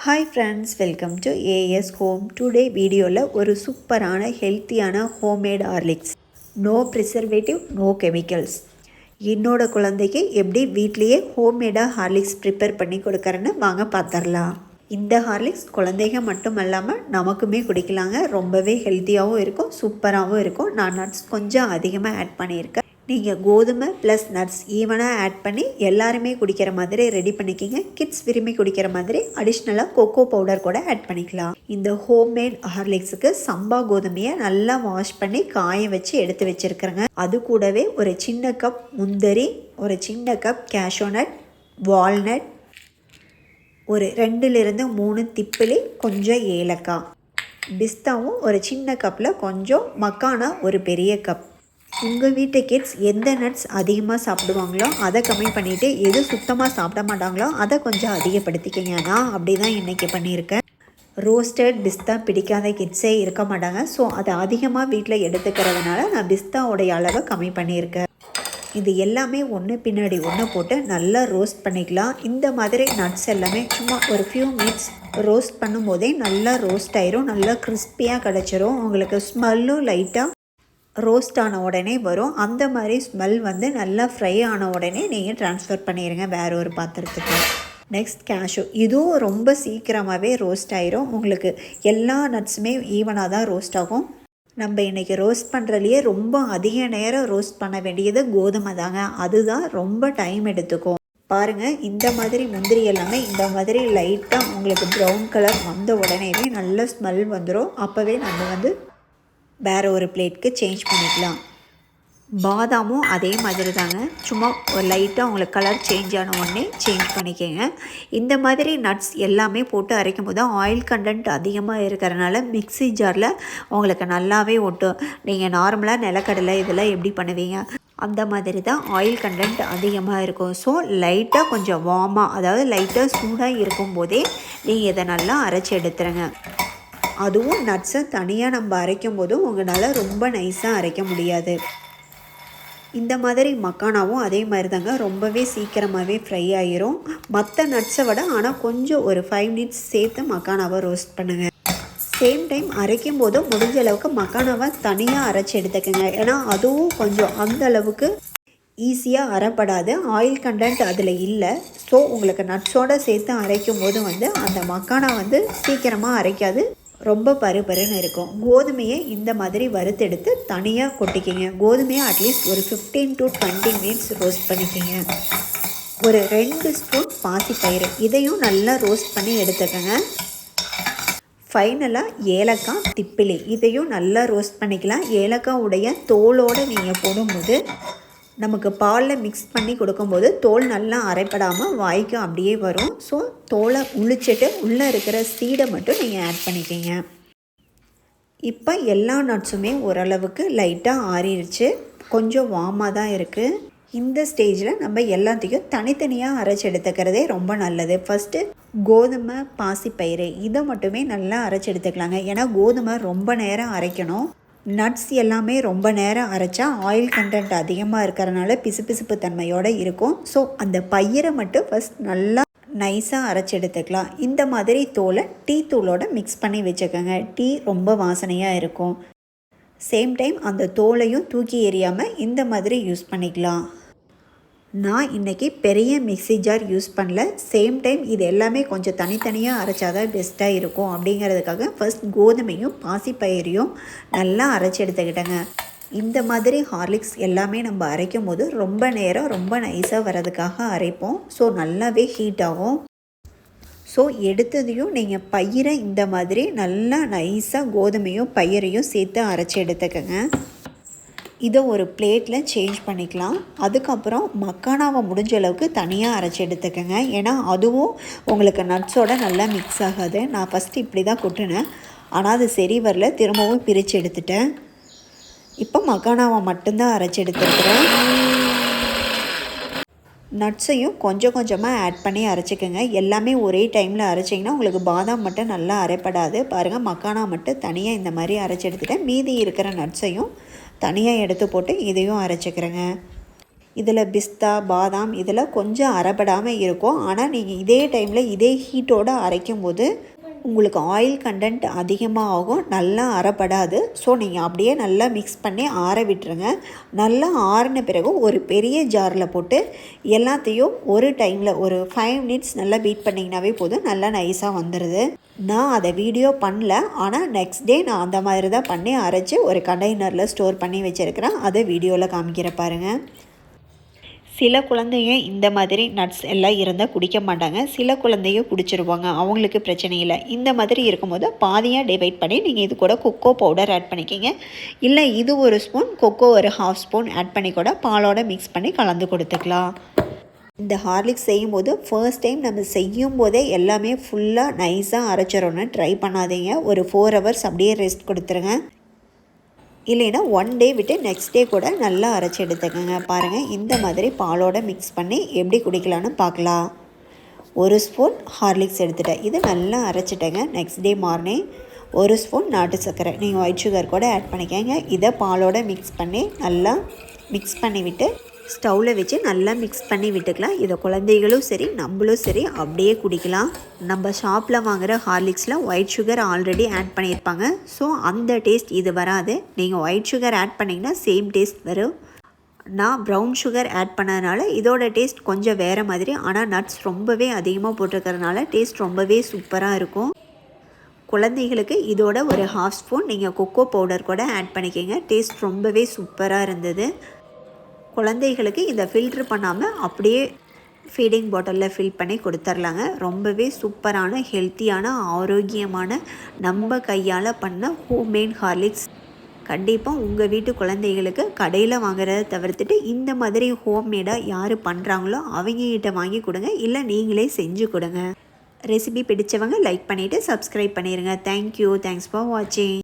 Hi friends, welcome to AS home. Today வீடியோவில் ஒரு சூப்பரான ஹெல்த்தியான homemade Horlicks, no preservative, no chemicals. என்னோட குழந்தைக்கு எப்படி வீட்லேயே ஹோம்மேடாக ஹார்லிக்ஸ் ப்ரிப்பேர் பண்ணி கொடுக்குறேன்னு வாங்க பார்த்துடலாம். இந்த ஹார்லிக்ஸ் குழந்தைங்க மட்டும் இல்லாமல் நமக்குமே குடிக்கலாங்க. ரொம்பவே ஹெல்த்தியாகவும் இருக்கும், சூப்பராகவும் இருக்கும். நான் நட்ஸ் கொஞ்சம் அதிகமாக ஆட் பண்ணியிருக்கேன். நீங்கள் கோதுமை ப்ளஸ் நட்ஸ் ஈவனாக ஆட் பண்ணி எல்லாருமே குடிக்கிற மாதிரி ரெடி பண்ணிக்கிங்க. கிட்ஸ் விரும்பி குடிக்கிற மாதிரி அடிஷ்னலாக கொக்கோ பவுடர் கூட ஆட் பண்ணிக்கலாம். இந்த ஹோம்மேட் ஹார்லிக்ஸுக்கு சம்பா கோதுமையை நல்லா வாஷ் பண்ணி காய வச்சு எடுத்து வச்சுருக்கிறேங்க. அது கூடவே ஒரு சின்ன கப் முந்திரி, ஒரு சின்ன கப் கேஷ்யூ நட், வால்நட், ஒரு 2-3 திப்பிலி, கொஞ்சம் ஏலக்காய், பிஸ்தாவும் ஒரு சின்ன கப்பில், கொஞ்சம் மக்கானா ஒரு பெரிய கப். உங்கள் வீட்டு கிட்ஸ் எந்த நட்ஸ் அதிகமாக சாப்பிடுவாங்களோ அதை கம்மி பண்ணிவிட்டு, எது சுத்தமாக சாப்பிட மாட்டாங்களோ அதை கொஞ்சம் அதிகப்படுத்திக்கிங்க. நான் அப்படி தான் இன்றைக்கி பண்ணியிருக்கேன். ரோஸ்டட் பிஸ்தா பிடிக்காத கிட்ஸே இருக்க மாட்டாங்க. ஸோ அதை அதிகமாக வீட்டில் எடுத்துக்கிறதுனால நான் பிஸ்தாவோடைய அளவை கம்மி பண்ணியிருக்கேன். இது எல்லாமே ஒன்று பின்னாடி ஒன்று போட்டு நல்லா ரோஸ்ட் பண்ணிக்கலாம். இந்த மாதிரி நட்ஸ் எல்லாமே சும்மா ஒரு ஃபியூ மினிட்ஸ் ரோஸ்ட் பண்ணும்போதே நல்லா ரோஸ்ட் ஆயிரும், நல்லா கிறிஸ்பியாக கிடச்சிரும். உங்களுக்கு ஸ்மெல்லும் லைட்டாக ரோஸ்ட் ஆன உடனே வரும். அந்த மாதிரி ஸ்மெல் நல்லா ஃப்ரை ஆன உடனே நீங்கள் ட்ரான்ஸ்ஃபர் பண்ணிடுங்க வேறு ஒரு பாத்திரத்துக்கு. நெக்ஸ்ட் கேஷ்யூ, இதுவும் ரொம்ப சீக்கிரமாகவே ரோஸ்ட் ஆயிரும். உங்களுக்கு எல்லா நட்ஸுமே ஈவனாக தான் ரோஸ்ட் ஆகும். நம்ம இன்றைக்கி ரோஸ்ட் பண்ணுறதுலையே ரொம்ப அதிக நேரம் ரோஸ்ட் பண்ண வேண்டியது கோதுமை தாங்க. அதுதான் ரொம்ப டைம் எடுத்துக்கும். பாருங்கள், இந்த மாதிரி முந்திரி எல்லாமே இந்த மாதிரி லைட்டாக உங்களுக்கு ப்ரௌன் கலர் வந்த உடனேவே நல்ல ஸ்மெல் வந்துடும். அப்போவே நம்ம வேறு ஒரு பிளேட்க்கு சேஞ்ச் பண்ணிக்கலாம். பாதாமும் அதே மாதிரி தாங்க, சும்மா ஒரு லைட்டாக உங்களுக்கு கலர் சேஞ்ச் ஆன உடனே சேஞ்ச் பண்ணிக்கோங்க. இந்த மாதிரி நட்ஸ் எல்லாமே போட்டு அரைக்கும் போது ஆயில் கண்டென்ட் அதிகமாக இருக்கிறனால மிக்ஸி ஜாரில் உங்களுக்கு நல்லாவே ஒட்டும். நீங்கள் நார்மலாக நிலக்கடலை இதெல்லாம் எப்படி பண்ணுவீங்க அந்த மாதிரி தான் ஆயில் கண்டென்ட் அதிகமாக இருக்கும். ஸோ லைட்டாக கொஞ்சம் வார்மாக, அதாவது லைட்டாக சூடாக இருக்கும்போதே நீங்கள் இதை நல்லா அரைச்சி எடுத்துருங்க. அதுவும் நட்ஸை தனியாக நம்ம அரைக்கும் போதும் உங்களால் ரொம்ப நைஸாக அரைக்க முடியாது. இந்த மாதிரி மக்கானாவும் அதே மாதிரி தாங்க, ரொம்பவே சீக்கிரமாகவே ஃப்ரை ஆகிரும் மற்ற நட்ஸை விட. ஆனால் கொஞ்சம் ஒரு 5 மினிட்ஸ் சேர்த்து மக்கானாவை ரோஸ்ட் பண்ணுங்கள். சேம் டைம் அரைக்கும் போதும் முடிஞ்ச அளவுக்கு மக்கானாவை தனியாக அரைச்சி எடுத்துக்கோங்க. ஏன்னா அதுவும் கொஞ்சம் அந்த அளவுக்கு ஈஸியாக அரைப்படாது, ஆயில் கண்டென்ட் அதில் இல்லை. ஸோ உங்களுக்கு நட்ஸோடு சேர்த்து அரைக்கும் போது அந்த மக்கானா சீக்கிரமாக அரைக்காது, ரொம்ப பருன்னு இருக்கும். கோதுமையை இந்த மாதிரி வறுத்தெடுத்து தனியாக கொட்டிக்கிங்க. கோதுமையை அட்லீஸ்ட் ஒரு 15 to 20 மினிட்ஸ் ரோஸ்ட் பண்ணிக்கிங்க. ஒரு 2 ஸ்பூன் பாசிப்பயிறு, இதையும் நல்லா ரோஸ்ட் பண்ணி எடுத்துக்கோங்க. ஃபைனலாக ஏலக்காய், திப்பிலி, இதையும் நல்லா ரோஸ்ட் பண்ணிக்கலாம். ஏலக்காய் உடைய தோலோடு நீங்கள் போடும்போது நமக்கு பாலில் மிக்ஸ் பண்ணி கொடுக்கும்போது தோல் நல்லா அரைப்படாமல் வாய்க்கு அப்படியே வரும். ஸோ தோலை உளிச்சிட்டு உள்ளே இருக்கிற சீடை மட்டும் நீங்கள் ஆட் பண்ணிக்கிங்க. இப்போ எல்லா நட்ஸுமே ஓரளவுக்கு லைட்டாக ஆறிடுச்சு, கொஞ்சம் வார்மாக தான் இருக்குது. இந்த ஸ்டேஜில் நம்ம எல்லாத்தையும் தனித்தனியாக அரைச்சி எடுத்துக்கிறதே ரொம்ப நல்லது. ஃபஸ்ட்டு கோதுமை, பாசிப்பயிறு இதை மட்டுமே நல்லா அரைச்சி எடுத்துக்கலாங்க. ஏன்னா கோதுமை ரொம்ப நேரம் அரைக்கணும். நட்ஸ் எல்லாமே ரொம்ப நேரம் அரைச்சா ஆயில் கண்டென்ட் அதிகமாக இருக்கிறனால பிசுபிசுப்பு தன்மையோடு இருக்கும். ஸோ அந்த பயிரை மட்டும் ஃபஸ்ட் நல்லா நைஸாக அரைச்சி எடுத்துக்கலாம். இந்த மாதிரி தோலை டீ தூளோடு மிக்ஸ் பண்ணி வச்சுக்கோங்க. டீ ரொம்ப வாசனையாக இருக்கும். சேம் டைம் அந்த தோலையும் தூக்கி எறியாமல் இந்த மாதிரி யூஸ் பண்ணிக்கலாம். நான் இன்றைக்கி பெரிய மிக்ஸி ஜார் யூஸ் பண்ணல. சேம் டைம் இது எல்லாமே கொஞ்சம் தனித்தனியாக அரைச்சாதான் பெஸ்ட்டாக இருக்கும் அப்படிங்கிறதுக்காக ஃபஸ்ட் கோதுமையும் பாசிப்பயிரையும் நல்லா அரைச்சி எடுத்துக்கிட்டேங்க. இந்த மாதிரி ஹார்லிக்ஸ் எல்லாமே நம்ம அரைக்கும் போது ரொம்ப நேரம் ரொம்ப நைஸாக வர்றதுக்காக அரைப்போம். ஸோ நல்லாவே ஹீட் ஆகும். ஸோ எடுத்ததையும் நீங்கள் பயிரை இந்த மாதிரி நல்லா நைஸாக கோதுமையும் பயிரையும் சேர்த்து அரைச்சி எடுத்துக்கோங்க. இதை ஒரு பிளேட்டில் சேஞ்ச் பண்ணிக்கலாம். அதுக்கப்புறம் மக்கானாவை முடிஞ்ச அளவுக்கு தனியாக அரைச்சி எடுத்துக்கோங்க. ஏன்னா அதுவும் உங்களுக்கு நட்ஸோடு நல்லா மிக்ஸ் ஆகாது. நான் ஃபஸ்ட்டு இப்படி தான் கொட்டினேன், ஆனால் அது சரி வரல, திரும்பவும் பிரித்து எடுத்துட்டேன். இப்போ மக்கானாவை மட்டும்தான் அரைச்சி எடுத்துருக்குறேன். நட்ஸையும் கொஞ்சம் கொஞ்சமாக ஆட் பண்ணி அரைச்சிக்கோங்க. எல்லாமே ஒரே டைமில் அரைச்சிங்கன்னா உங்களுக்கு பாதாம் மட்டும் நல்லா அரைப்படாது. பாருங்கள், மக்கானா மட்டும் தனியாக இந்த மாதிரி அரைச்சி எடுத்துட்டேன். மீதி இருக்கிற நட்ஸையும் தனியாக எடுத்து போட்டு இதையும் அரைச்சிக்கிறேங்க. இதில் பிஸ்தா பாதாம் இதெல்லாம் கொஞ்சம் அரைப்படாமல் இருக்கும். ஆனால் நீங்கள் இதே டைமில் இதே ஹீட்டோடு அரைக்கும் போது உங்களுக்கு ஆயில் கண்டென்ட் அதிகமாக ஆகும், நல்லா அரைப்படாது. ஸோ நீங்கள் அப்படியே நல்லா மிக்ஸ் பண்ணி ஆற விட்டுருங்க. நல்லா ஆறின பிறகு ஒரு பெரிய ஜாரில் போட்டு எல்லாத்தையும் ஒரு டைமில் ஒரு 5 மினிட்ஸ் நல்லா பீட் பண்ணிங்கனாவே போதும், நல்லா நைஸாக வந்துடுது. நான் அதை வீடியோ பண்ணல, ஆனால் நெக்ஸ்ட் டே நான் அந்த மாதிரி தான் பண்ணி அரைச்சி ஒரு கண்டெய்னரில் ஸ்டோர் பண்ணி வச்சுருக்கிறேன். அதை வீடியோவில் காமிக்கிற பாருங்கள். சில குழந்தைங்க இந்த மாதிரி நட்ஸ் எல்லாம் இருந்தால் குடிக்க மாட்டாங்க, சில குழந்தைங்க குடிச்சிருவாங்க, அவங்களுக்கு பிரச்சனை இல்லை. இந்த மாதிரி இருக்கும்போது பாதியாக டிவைட் பண்ணி நீங்கள் இது கூட கொக்கோ பவுடர் ஆட் பண்ணிக்கிங்க. இல்லை இது ஒரு ஸ்பூன், கொக்கோ ஒரு 1/2 ஸ்பூன் ஆட் பண்ணி கூட பாலோட மிக்ஸ் பண்ணி கலந்து கொடுத்துக்கலாம். இந்த ஹார்லிக்ஸ் செய்யும்போது ஃபர்ஸ்ட் டைம் நம்ம செய்யும் போதே எல்லாமே ஃபுல்லாக நைஸாக அரைச்சிடணும்னு ட்ரை பண்ணாதீங்க. ஒரு 4 ஹவர்ஸ் அப்படியே ரெஸ்ட் கொடுத்துருங்க. இல்லைன்னா 1 டே விட்டு நெக்ஸ்ட் டே கூட நல்லா அரைச்சி எடுத்துக்கோங்க. பாருங்கள், இந்த மாதிரி பாலோடு மிக்ஸ் பண்ணி எப்படி குடிக்கலான்னு பார்க்கலாம். 1 ஸ்பூன் ஹார்லிக்ஸ் எடுத்துட்டேன், இது நல்லா அரைச்சிட்டேங்க. நெக்ஸ்ட் டே மார்னிங் 1 ஸ்பூன் நாட்டு சர்க்கரை, நீங்கள் ஒயிட் சுகர் கூட ஆட் பண்ணிக்கோங்க. இதை பாலோடு மிக்ஸ் பண்ணி நல்லா மிக்ஸ் பண்ணிவிட்டு ஸ்டவ்வில் வச்சு நல்லா மிக்ஸ் பண்ணி விட்டுக்கலாம். இதை குழந்தைகளும் சரி நம்மளும் சரி அப்படியே குடிக்கலாம். நம்ம ஷாப்பில் வாங்குகிற ஹார்லிக்ஸில் ஒயிட் சுகர் ஆல்ரெடி ஆட் பண்ணியிருப்பாங்க. ஸோ அந்த டேஸ்ட் இது வராது. நீங்கள் ஒயிட் சுகர் ஆட் பண்ணிங்கன்னா சேம் டேஸ்ட் வரும். நான் ப்ரௌன் சுகர் ஆட் பண்ணதுனால இதோட டேஸ்ட் கொஞ்சம் வேறு மாதிரி, ஆனால் நட்ஸ் ரொம்பவே அதிகமாக போட்டிருக்கிறதுனால டேஸ்ட் ரொம்பவே சூப்பராக இருக்கும். குழந்தைகளுக்கு இதோட ஒரு 1/2 ஸ்பூன் நீங்கள் கொக்கோ பவுடர் கூட ஆட் பண்ணிக்கோங்க. டேஸ்ட் ரொம்பவே சூப்பராக இருந்தது. குழந்தைகளுக்கு இதை ஃபில்ட்ரு பண்ணாமல் அப்படியே ஃபீடிங் பாட்டிலில் ஃபில் பண்ணி கொடுத்துர்லாங்க. ரொம்பவே சூப்பரான ஹெல்த்தியான ஆரோக்கியமான நம்ம கையால் பண்ண ஹோம்மேட் ஹார்லிக்ஸ். கண்டிப்பாக உங்கள் வீட்டு குழந்தைகளுக்கு கடையில் வாங்குறத தவிர்த்துட்டு இந்த மாதிரி ஹோம்மேடாக யார் பண்ணுறாங்களோ அவங்ககிட்ட வாங்கி கொடுங்க, இல்லை நீங்களே செஞ்சு கொடுங்க. ரெசிபி பிடிச்சவங்க லைக் பண்ணிவிட்டு சப்ஸ்கிரைப் பண்ணிடுங்க. தேங்க்யூ, தேங்க்ஸ் ஃபார் வாட்சிங்.